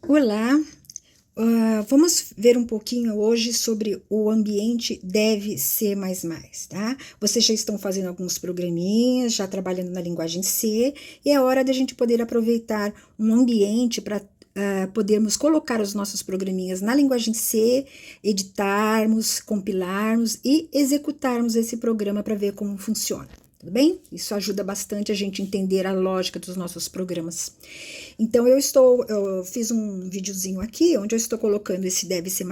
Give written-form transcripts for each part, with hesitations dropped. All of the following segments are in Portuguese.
Olá, vamos ver um pouquinho hoje sobre o ambiente deve ser tá? Vocês já estão fazendo alguns programinhas, já trabalhando na linguagem C, e é hora da gente poder aproveitar um ambiente para podermos colocar os nossos programinhas na linguagem C, editarmos, compilarmos e executarmos esse programa para ver como funciona. Tudo bem? Isso ajuda bastante a gente entender a lógica dos nossos programas. Então, eu fiz um videozinho aqui, onde eu estou colocando esse deve ser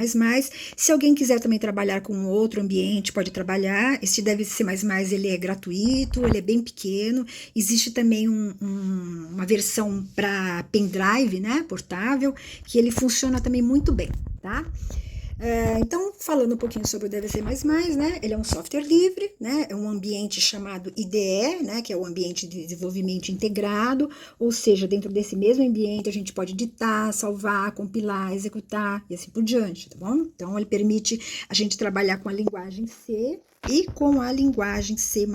Se alguém quiser também trabalhar com outro ambiente, pode trabalhar. Esse deve ser ele é gratuito, ele é bem pequeno. Existe também uma versão para pendrive, né, portável, que ele funciona também muito bem, tá? Então, falando um pouquinho sobre o DVC++, né, ele é um software livre, né, é um ambiente chamado IDE, né, que é o ambiente de desenvolvimento integrado, ou seja, dentro desse mesmo ambiente a gente pode editar, salvar, compilar, executar e assim por diante, tá bom? Então, ele permite a gente trabalhar com a linguagem C e com a linguagem C++.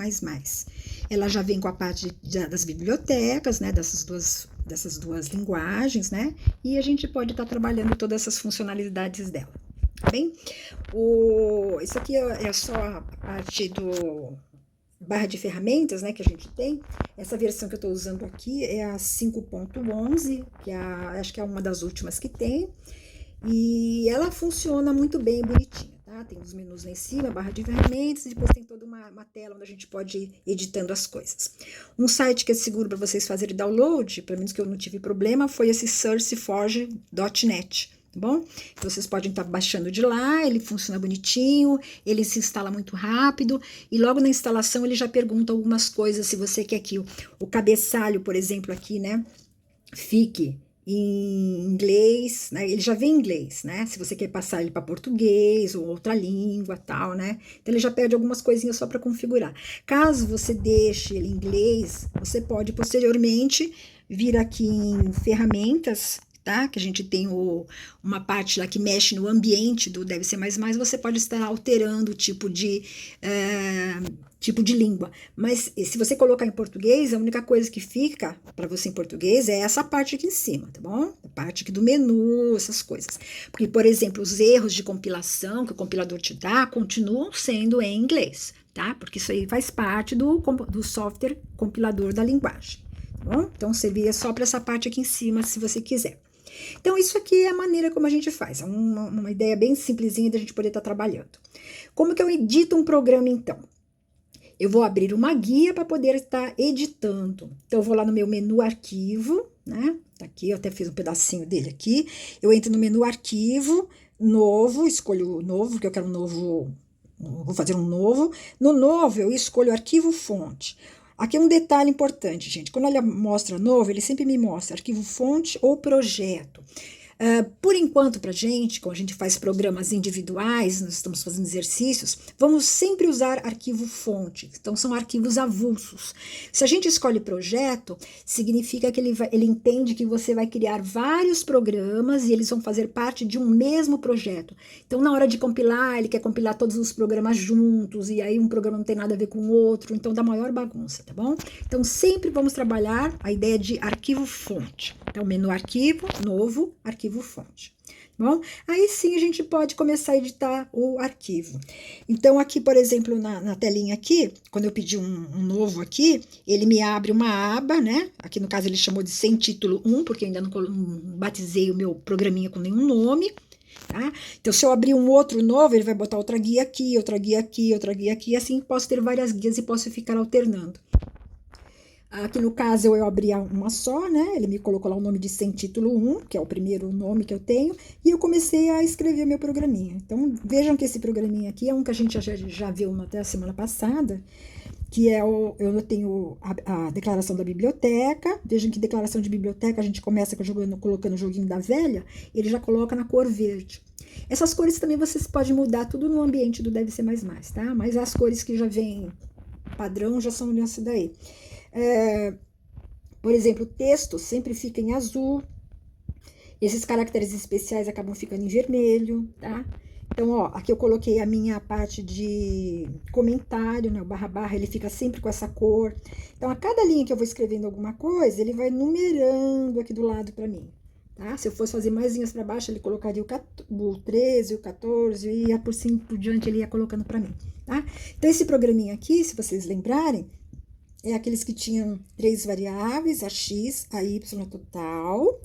Ela já vem com a parte das bibliotecas, né, dessas duas linguagens, né, e a gente pode estar trabalhando todas essas funcionalidades dela. Tá bem? Isso aqui é só a parte do barra de ferramentas, né, que a gente tem. Essa versão que eu estou usando aqui é a 5.11, acho que é uma das últimas que tem. E ela funciona muito bem, bonitinha, tá? Tem os menus lá em cima, barra de ferramentas, e depois tem toda uma tela onde a gente pode ir editando as coisas. Um site que é seguro para vocês fazerem download, pelo menos que eu não tive problema, foi esse sourceforge.net. Tá bom? Então, vocês podem estar baixando de lá, ele funciona bonitinho, ele se instala muito rápido, e logo na instalação ele já pergunta algumas coisas, se você quer que o cabeçalho, por exemplo, aqui, né, fique em inglês, né? Ele já vem em inglês, né? Se você quer passar ele para português ou outra língua, tal, né? Então ele já pede algumas coisinhas só para configurar. Caso você deixe ele em inglês, você pode posteriormente vir aqui em ferramentas, tá? Que a gente tem uma parte lá que mexe no ambiente do Deve Ser você pode estar alterando o tipo de língua. Mas se você colocar em português, a única coisa que fica para você em português é essa parte aqui em cima, tá bom? A parte aqui do menu, essas coisas. Porque, por exemplo, os erros de compilação que o compilador te dá continuam sendo em inglês, tá? Porque isso aí faz parte do software compilador da linguagem, tá bom? Então, serviria só para essa parte aqui em cima, se você quiser. Então, isso aqui é a maneira como a gente faz. É uma ideia bem simplesinha da gente poder estar trabalhando. Como que eu edito um programa, então? Eu vou abrir uma guia para poder estar editando. Então, eu vou lá no meu menu arquivo, né? Tá aqui, eu até fiz um pedacinho dele aqui. Eu entro no menu arquivo, novo, escolho o novo, porque eu quero um novo, vou fazer um novo. No novo, eu escolho arquivo fonte. Aqui é um detalhe importante, gente. Quando ele mostra novo, ele sempre me mostra arquivo fonte ou projeto. Por enquanto, para gente, quando a gente faz programas individuais, nós estamos fazendo exercícios, vamos sempre usar arquivo fonte. Então, são arquivos avulsos. Se a gente escolhe projeto, significa que ele entende que você vai criar vários programas e eles vão fazer parte de um mesmo projeto. Então, na hora de compilar, ele quer compilar todos os programas juntos, e aí um programa não tem nada a ver com o outro, então dá maior bagunça, tá bom? Então, sempre vamos trabalhar a ideia de arquivo fonte. Então, menu arquivo, novo, arquivo fonte. Bom, aí sim a gente pode começar a editar o arquivo. Então, aqui, por exemplo, na telinha aqui, quando eu pedi um novo aqui, ele me abre uma aba, né? Aqui no caso ele chamou de sem título 1, porque eu ainda não batizei o meu programinha com nenhum nome. Tá? Então, se eu abrir um outro novo, ele vai botar outra guia aqui, outra guia aqui, outra guia aqui, assim posso ter várias guias e posso ficar alternando. Aqui no caso eu abri uma só, né? Ele me colocou lá o nome de Sem Título 1, que é o primeiro nome que eu tenho, e eu comecei a escrever meu programinha. Então vejam que esse programinha aqui é um que a gente já viu até a semana passada, que é eu tenho a declaração da biblioteca. Vejam que declaração de biblioteca a gente começa colocando o joguinho da velha, ele já coloca na cor verde. Essas cores também vocês podem mudar tudo no ambiente do Deve Ser tá? Mas as cores que já vêm padrão já são nessa daí. Por exemplo, o texto sempre fica em azul, esses caracteres especiais acabam ficando em vermelho, tá? Então, ó, aqui eu coloquei a minha parte de comentário, né? O barra barra, ele fica sempre com essa cor. Então, a cada linha que eu vou escrevendo alguma coisa, ele vai numerando aqui do lado para mim, tá? Se eu fosse fazer mais linhas para baixo, ele colocaria o 13, o 14, e ia por cima por diante, ele ia colocando para mim, tá? Então, esse programinha aqui, se vocês lembrarem, é aqueles que tinham 3 variáveis, a x, a y total,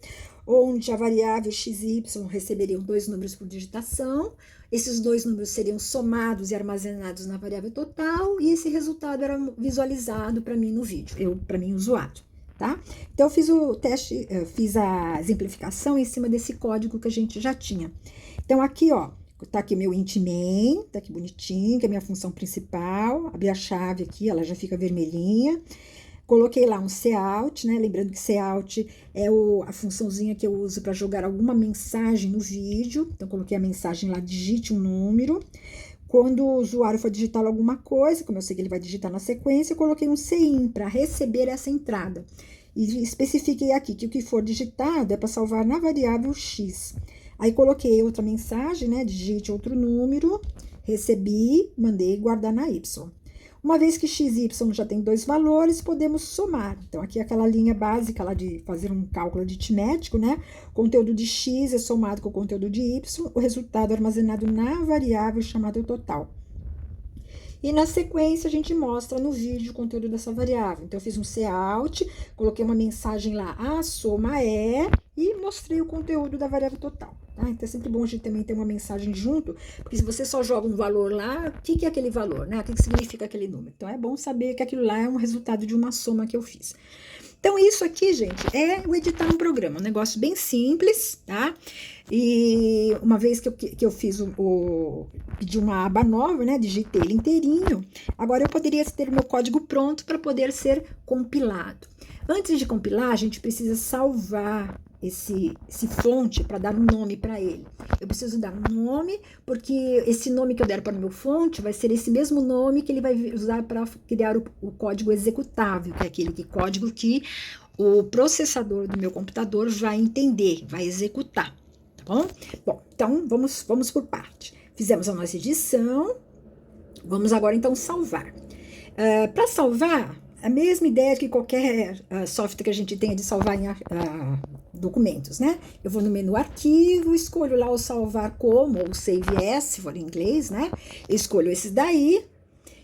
onde a variável x e y receberiam 2 números por digitação, esses 2 números seriam somados e armazenados na variável total, e esse resultado era visualizado para mim no vídeo, para mim, usuário, tá? Então, eu fiz o teste, fiz a exemplificação em cima desse código que a gente já tinha. Então, aqui, ó, tá aqui meu int main, tá aqui bonitinho, que é a minha função principal. Abri a chave aqui, ela já fica vermelhinha. Coloquei lá um cout, né? Lembrando que cout é a funçãozinha que eu uso para jogar alguma mensagem no vídeo. Então, coloquei a mensagem lá, digite um número. Quando o usuário for digitar alguma coisa, como eu sei que ele vai digitar na sequência, eu coloquei um cin para receber essa entrada. E especifiquei aqui que o que for digitado é para salvar na variável x. Aí, coloquei outra mensagem, né? Digite outro número, recebi, mandei guardar na y. Uma vez que x e y já tem 2 valores, podemos somar. Então, aqui é aquela linha básica lá de fazer um cálculo aritmético, né? O conteúdo de x é somado com o conteúdo de y, o resultado é armazenado na variável chamada total. E na sequência, a gente mostra no vídeo o conteúdo dessa variável. Então, eu fiz um cout, coloquei uma mensagem lá, a soma é, e mostrei o conteúdo da variável total. Tá? Então, é sempre bom a gente também ter uma mensagem junto, porque se você só joga um valor lá, o que é aquele valor, né? O que significa aquele número? Então, é bom saber que aquilo lá é um resultado de uma soma que eu fiz. Então, isso aqui, gente, é o editar um programa, um negócio bem simples, tá? E uma vez que eu fiz pedi uma aba nova, né? Digitei ele inteirinho. Agora, eu poderia ter o meu código pronto para poder ser compilado. Antes de compilar, a gente precisa salvar esse fonte para dar um nome para ele. Eu preciso dar um nome, porque esse nome que eu der para o meu fonte vai ser esse mesmo nome que ele vai usar para criar o código executável, que é aquele código que o processador do meu computador vai entender, vai executar, tá bom? Bom, então vamos por parte. Fizemos a nossa edição, vamos agora então salvar. Para salvar, a mesma ideia que qualquer software que a gente tenha de salvar em documentos, né? Eu vou no menu arquivo, escolho lá o salvar como, ou save as, se for em inglês, né? Eu escolho esses daí,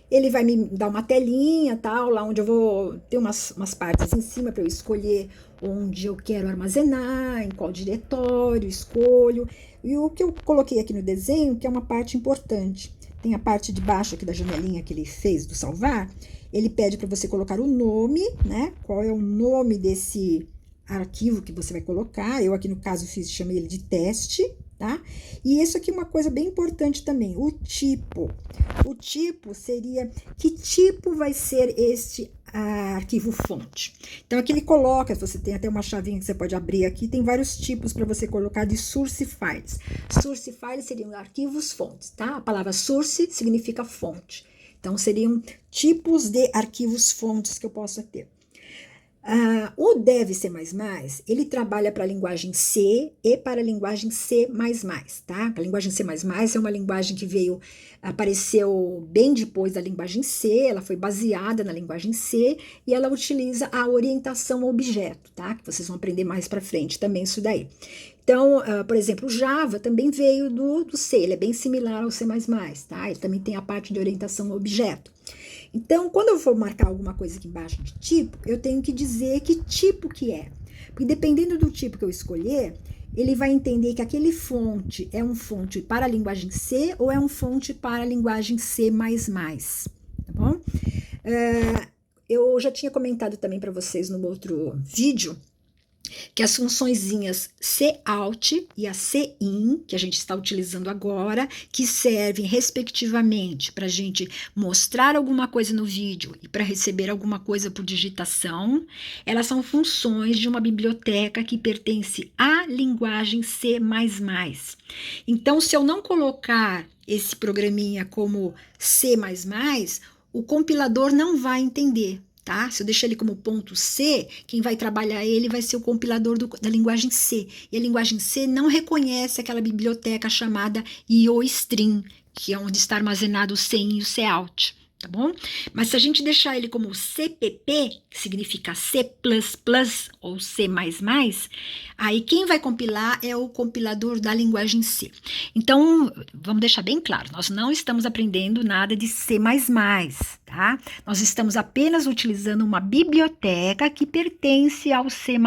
ele vai me dar uma telinha, tal, lá onde eu vou ter umas partes em cima para eu escolher onde eu quero armazenar, em qual diretório, escolho. E o que eu coloquei aqui no desenho, que é uma parte importante. Tem a parte de baixo aqui da janelinha que ele fez do salvar, ele pede para você colocar o nome, né? Qual é o nome desse arquivo que você vai colocar. Eu aqui no caso chamei ele de teste, tá? E isso aqui é uma coisa bem importante também, o tipo. O tipo seria, que tipo vai ser este arquivo fonte? Então, aqui ele coloca, você tem até uma chavinha que você pode abrir aqui, tem vários tipos para você colocar de source files. Source files seriam arquivos fontes, tá? A palavra source significa fonte. Então, seriam tipos de arquivos fontes que eu possa ter. O Dev C++, ele trabalha para a linguagem C e para a linguagem C++, tá? A linguagem C++ é uma linguagem que apareceu bem depois da linguagem C, ela foi baseada na linguagem C e ela utiliza a orientação a objeto, tá? Que vocês vão aprender mais para frente também isso daí. Então, por exemplo, o Java também veio do C, ele é bem similar ao C++, tá? Ele também tem a parte de orientação a objeto. Então, quando eu for marcar alguma coisa aqui embaixo de tipo, eu tenho que dizer que tipo que é. Porque dependendo do tipo que eu escolher, ele vai entender que aquele fonte é um fonte para a linguagem C ou é um fonte para a linguagem C++, tá bom? Eu já tinha comentado também para vocês no outro vídeo que as funçõezinhas cout e a cin, que a gente está utilizando agora, que servem respectivamente para a gente mostrar alguma coisa no vídeo e para receber alguma coisa por digitação, elas são funções de uma biblioteca que pertence à linguagem C++. Então, se eu não colocar esse programinha como C++, o compilador não vai entender. Tá? Se eu deixar ele como ponto C, quem vai trabalhar ele vai ser o compilador da linguagem C. E a linguagem C não reconhece aquela biblioteca chamada IOString, que é onde está armazenado o cin e o cout. tá bom? Mas se a gente deixar ele como CPP, que significa C++ ou C++, aí quem vai compilar é o compilador da linguagem C. Então, vamos deixar bem claro, nós não estamos aprendendo nada de C++, tá? Nós estamos apenas utilizando uma biblioteca que pertence ao C++.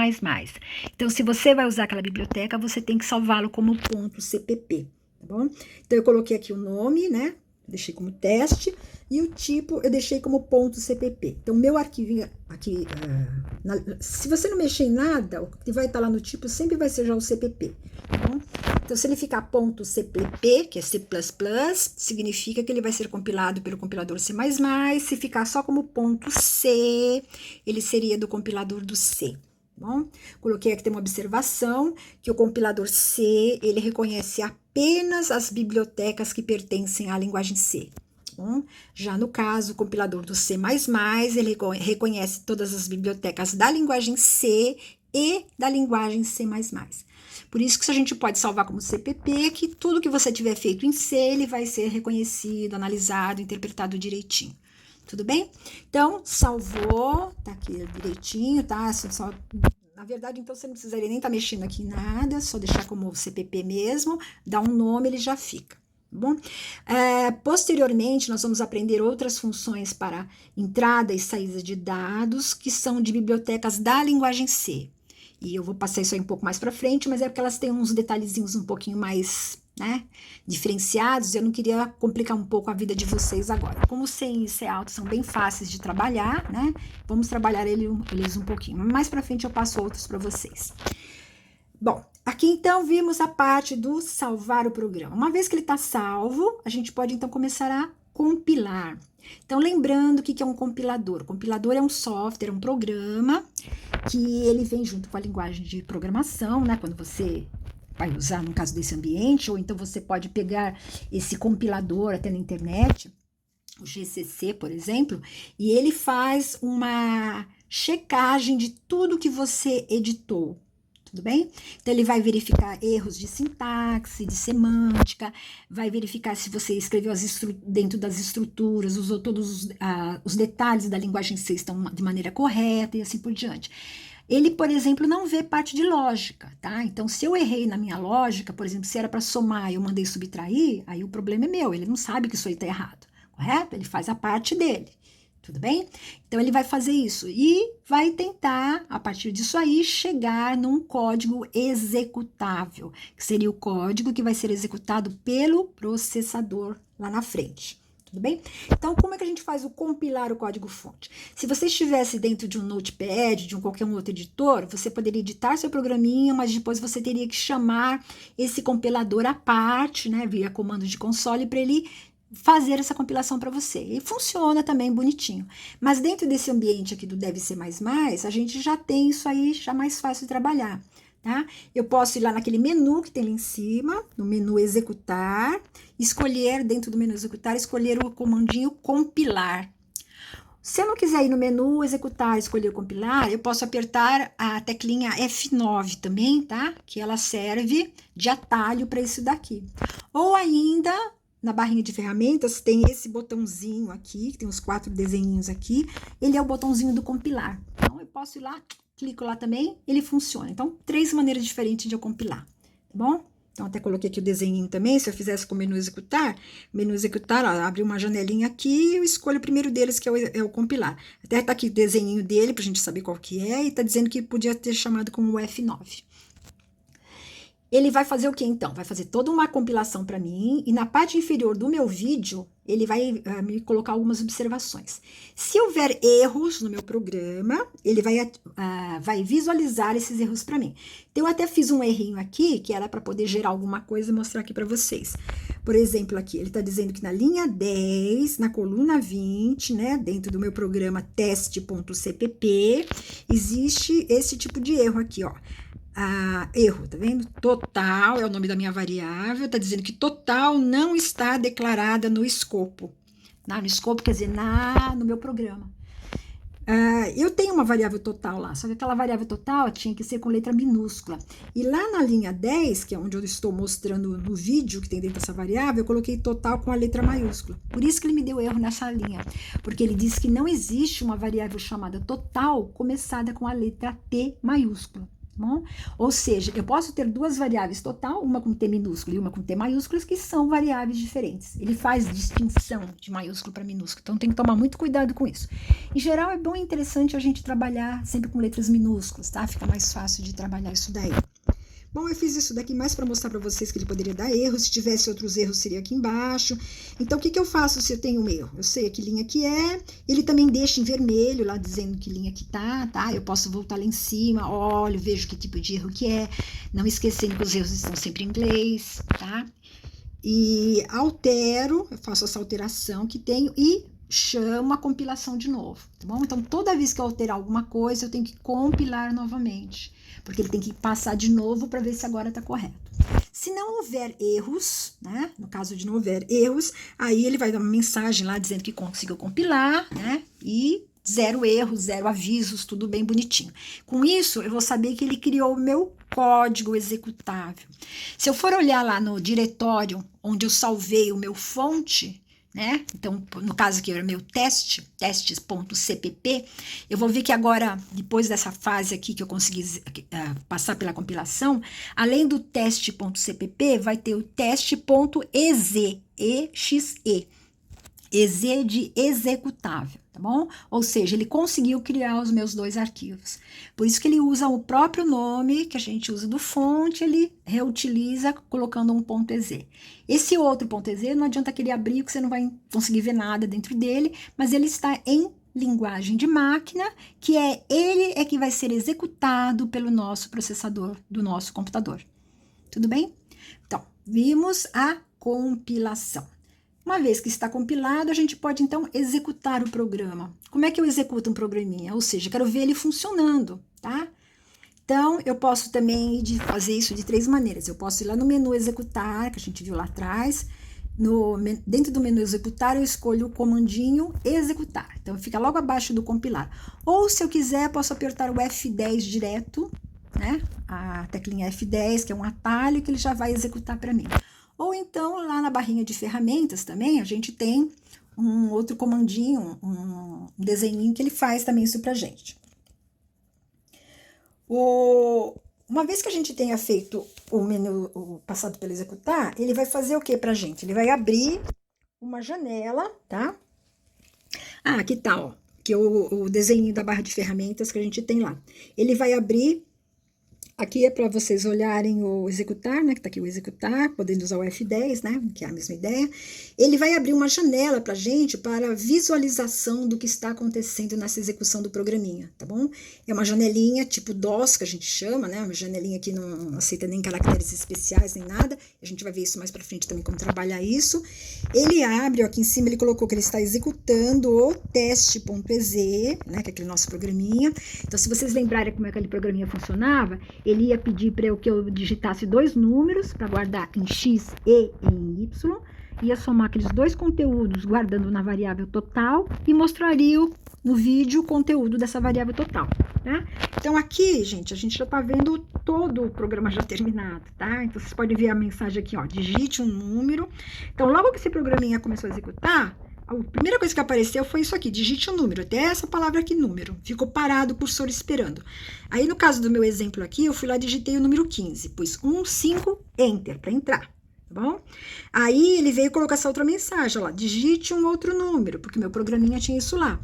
Então, se você vai usar aquela biblioteca, você tem que salvá-lo como .cpp, tá bom? Então, eu coloquei aqui o nome, né? Deixei como teste, e o tipo eu deixei como .cpp. Então, meu arquivinho aqui, se você não mexer em nada, o que vai estar lá no tipo sempre vai ser já o CPP, tá bom? Então, se ele ficar .cpp, que é C++, significa que ele vai ser compilado pelo compilador C++. Se ficar só como .c, ele seria do compilador do C. Bom, coloquei aqui tem uma observação que o compilador C, ele reconhece apenas as bibliotecas que pertencem à linguagem C. Bom, já no caso, o compilador do C++, ele reconhece todas as bibliotecas da linguagem C e da linguagem C++. Por isso que a gente pode salvar como CPP, que tudo que você tiver feito em C, ele vai ser reconhecido, analisado, interpretado direitinho. Tudo bem? Então, salvou, tá aqui direitinho, tá? Na verdade, então, você não precisaria nem estar mexendo aqui em nada, só deixar como CPP mesmo, dá um nome, ele já fica, tá bom? Posteriormente, nós vamos aprender outras funções para entrada e saída de dados, que são de bibliotecas da linguagem C. E eu vou passar isso aí um pouco mais para frente, mas é porque elas têm uns detalhezinhos um pouquinho mais, né, diferenciados, eu não queria complicar um pouco a vida de vocês agora. Como C e C alto são bem fáceis de trabalhar, né, vamos trabalhar eles um pouquinho. Mais para frente eu passo outros para vocês. Bom, aqui então vimos a parte do salvar o programa. Uma vez que ele está salvo, a gente pode então começar a compilar. Então, lembrando o que é um compilador. O compilador é um software, é um programa que ele vem junto com a linguagem de programação, né? Quando você vai usar, no caso desse ambiente, ou então você pode pegar esse compilador até na internet, o GCC, por exemplo, e ele faz uma checagem de tudo que você editou. Tudo bem? Então, ele vai verificar erros de sintaxe, de semântica, vai verificar se você escreveu dentro das estruturas, usou todos os detalhes da linguagem C estão de maneira correta e assim por diante. Ele, por exemplo, não vê parte de lógica, tá? Então, se eu errei na minha lógica, por exemplo, se era para somar e eu mandei subtrair, aí o problema é meu, ele não sabe que isso aí está errado, correto? Ele faz a parte dele. Tudo bem? Então, ele vai fazer isso e vai tentar, a partir disso aí, chegar num código executável, que seria o código que vai ser executado pelo processador lá na frente. Tudo bem? Então, como é que a gente faz o compilar o código-fonte? Se você estivesse dentro de um Notepad, de qualquer outro editor, você poderia editar seu programinha, mas depois você teria que chamar esse compilador à parte, né, via comando de console, para ele fazer essa compilação para você. E funciona também bonitinho. Mas dentro desse ambiente aqui do Deve Ser Mais Mais, a gente já tem isso aí, já mais fácil de trabalhar, tá? Eu posso ir lá naquele menu que tem lá em cima, no menu executar, escolher, dentro do menu executar, escolher o comandinho compilar. Se eu não quiser ir no menu executar, escolher o compilar, eu posso apertar a teclinha F9 também, tá? Que ela serve de atalho para isso daqui. Ou ainda, na barrinha de ferramentas, tem esse botãozinho aqui, que tem os 4 desenhinhos aqui, ele é o botãozinho do compilar. Então, eu posso ir lá, clico lá também, ele funciona. Então, 3 maneiras diferentes de eu compilar, tá bom? Então, até coloquei aqui o desenhinho também, se eu fizesse com o menu executar, ó, abre uma janelinha aqui, eu escolho o primeiro deles, que é o compilar. Até tá aqui o desenhinho dele, pra gente saber qual que é, e tá dizendo que podia ter chamado como o F9. Ele vai fazer o que então? Vai fazer toda uma compilação para mim e na parte inferior do meu vídeo, ele vai me colocar algumas observações. Se houver erros no meu programa, ele vai visualizar esses erros para mim. Então, eu até fiz um errinho aqui, que era para poder gerar alguma coisa e mostrar aqui para vocês. Por exemplo, aqui, ele está dizendo que na linha 10, na coluna 20, né, dentro do meu programa teste.cpp, existe esse tipo de erro aqui, ó. Erro, tá vendo? Total é o nome da minha variável, tá dizendo que total não está declarada no escopo. No escopo quer dizer no meu programa. Eu tenho uma variável total lá, só que aquela variável total tinha que ser com letra minúscula. E lá na linha 10, que é onde eu estou mostrando no vídeo que tem dentro dessa variável, eu coloquei total com a letra maiúscula. Por isso que ele me deu erro nessa linha, porque ele disse que não existe uma variável chamada total começada com a letra T maiúscula. Bom? Ou seja, eu posso ter duas variáveis total, uma com T minúsculo e uma com T maiúsculo, que são variáveis diferentes. Ele faz distinção de maiúsculo para minúsculo, então tem que tomar muito cuidado com isso. Em geral, é bom e interessante a gente trabalhar sempre com letras minúsculas, tá? Fica mais fácil de trabalhar isso daí. Bom, eu fiz isso daqui mais para mostrar para vocês que ele poderia dar erro. Se tivesse outros erros, seria aqui embaixo. Então, o que eu faço se eu tenho um erro? Eu sei que linha que é. Ele também deixa em vermelho, lá dizendo que linha que tá? Eu posso voltar lá em cima, olho, vejo que tipo de erro que é. Não esquecendo que os erros estão sempre em inglês, tá? E altero, eu faço essa alteração que tenho e chamo a compilação de novo, tá bom? Então, toda vez que eu alterar alguma coisa, eu tenho que compilar novamente, porque ele tem que passar de novo para ver se agora está correto. Se não houver erros, né? No caso de não houver erros, aí ele vai dar uma mensagem lá dizendo que conseguiu compilar, né? E 0 erros, 0 avisos, tudo bem bonitinho. Com isso, eu vou saber que ele criou o meu código executável. Se eu for olhar lá no diretório onde eu salvei o meu fonte, né? Então, no caso aqui era meu teste, testes.cpp, eu vou ver que agora, depois dessa fase aqui que eu consegui passar pela compilação, além do teste.cpp, vai ter o teste.exe, exe de executável, tá bom? Ou seja, ele conseguiu criar os meus dois arquivos. Por isso que ele usa o próprio nome que a gente usa do fonte, ele reutiliza colocando um ponto .exe. Esse outro ponto .exe não adianta que ele abrir, que você não vai conseguir ver nada dentro dele, mas ele está em linguagem de máquina, que ele é que vai ser executado pelo nosso processador do nosso computador. Tudo bem? Então, vimos a compilação. Uma vez que está compilado, a gente pode, então, executar o programa. Como é que eu executo um programinha? Ou seja, quero ver ele funcionando, tá? Então, eu posso também fazer isso de 3 maneiras. Eu posso ir lá no menu executar, que a gente viu lá atrás. Dentro do menu executar, eu escolho o comandinho executar. Então, fica logo abaixo do compilar. Ou, se eu quiser, posso apertar o F10 direto, né? A teclinha F10, que é um atalho que ele já vai executar para mim. Ou então, lá na barrinha de ferramentas também, a gente tem um outro comandinho, um desenhinho que ele faz também isso pra gente. Uma vez que a gente tenha feito o menu passado pelo executar, ele vai fazer o que pra gente? Ele vai abrir uma janela, tá? Aqui tá, ó, que é o desenho da barra de ferramentas que a gente tem lá. Ele vai abrir. Aqui é para vocês olharem o executar, né? Que tá aqui o executar, podendo usar o F10, né? Que é a mesma ideia. Ele vai abrir uma janela pra gente para visualização do que está acontecendo nessa execução do programinha, tá bom? É uma janelinha tipo DOS, que a gente chama, né? Uma janelinha que não aceita nem caracteres especiais, nem nada. A gente vai ver isso mais pra frente também, como trabalhar isso. Ele abre, ó, aqui em cima ele colocou que ele está executando o teste.exe, né? Que é aquele nosso programinha. Então, se vocês lembrarem como é que aquele programinha funcionava, ele ia pedir para que eu digitasse 2 números para guardar em X e em Y, ia somar aqueles 2 conteúdos guardando na variável total e mostraria no vídeo o conteúdo dessa variável total, tá? Então aqui, gente, a gente já tá vendo todo o programa já terminado, tá? Então vocês podem ver a mensagem aqui, ó, digite um número. Então logo que esse programinha começou a executar, a primeira coisa que apareceu foi isso aqui, digite um número, até essa palavra aqui, número. Ficou parado o cursor esperando. Aí, no caso do meu exemplo aqui, eu fui lá e digitei o número 15, pus 1, 5, Enter, para entrar, tá bom? Aí, ele veio colocar essa outra mensagem, ó lá, digite um outro número, porque meu programinha tinha isso lá.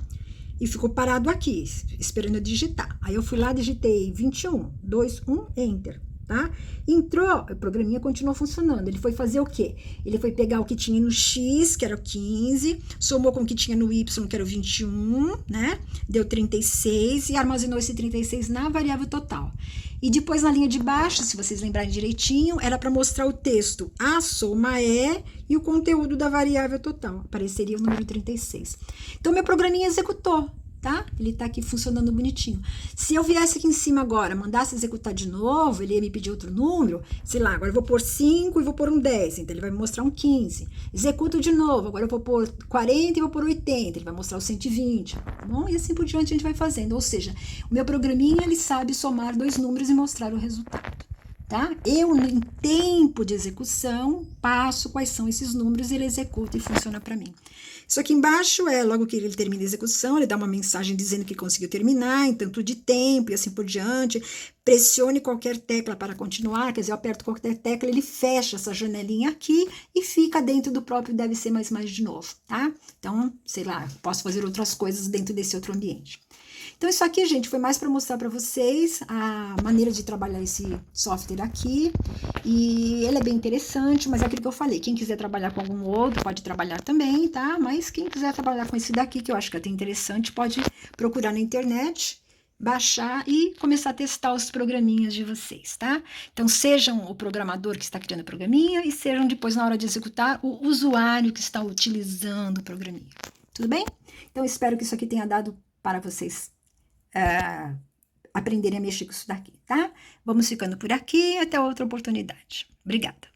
E ficou parado aqui, esperando eu digitar. Aí, eu fui lá, digitei 21, 2, 1, Enter. Tá? Entrou, o programinha continuou funcionando. Ele foi fazer o quê? Ele foi pegar o que tinha no X, que era o 15, somou com o que tinha no Y, que era o 21, né? Deu 36 e armazenou esse 36 na variável total. E depois na linha de baixo, se vocês lembrarem direitinho, era para mostrar o texto. A soma é e o conteúdo da variável total. Apareceria o número 36. Então, meu programinha executou. tá? Ele tá aqui funcionando bonitinho. Se eu viesse aqui em cima agora, mandasse executar de novo, ele ia me pedir outro número, sei lá, agora eu vou pôr 5 e vou pôr um 10, então ele vai me mostrar um 15. Executo de novo, agora eu vou pôr 40 e vou pôr 80, ele vai mostrar o 120, tá bom? E assim por diante a gente vai fazendo, ou seja, o meu programinha, ele sabe somar 2 números e mostrar o resultado. Tá? Eu, em tempo de execução, passo quais são esses números, ele executa e funciona para mim. Isso aqui embaixo é logo que ele termina a execução, ele dá uma mensagem dizendo que conseguiu terminar em tanto de tempo e assim por diante. Pressione qualquer tecla para continuar, quer dizer, eu aperto qualquer tecla, ele fecha essa janelinha aqui e fica dentro do próprio deve ser mais de novo, tá? Então, sei lá, posso fazer outras coisas dentro desse outro ambiente. Então, isso aqui, gente, foi mais para mostrar para vocês a maneira de trabalhar esse software aqui. E ele é bem interessante, mas é aquilo que eu falei. Quem quiser trabalhar com algum outro, pode trabalhar também, tá? Mas quem quiser trabalhar com esse daqui, que eu acho que é até interessante, pode procurar na internet, baixar e começar a testar os programinhas de vocês, tá? Então, sejam o programador que está criando o programinha e sejam depois, na hora de executar, o usuário que está utilizando o programinha. Tudo bem? Então, espero que isso aqui tenha dado para vocês aprenderem a mexer com isso daqui, tá? Vamos ficando por aqui, até outra oportunidade. Obrigada.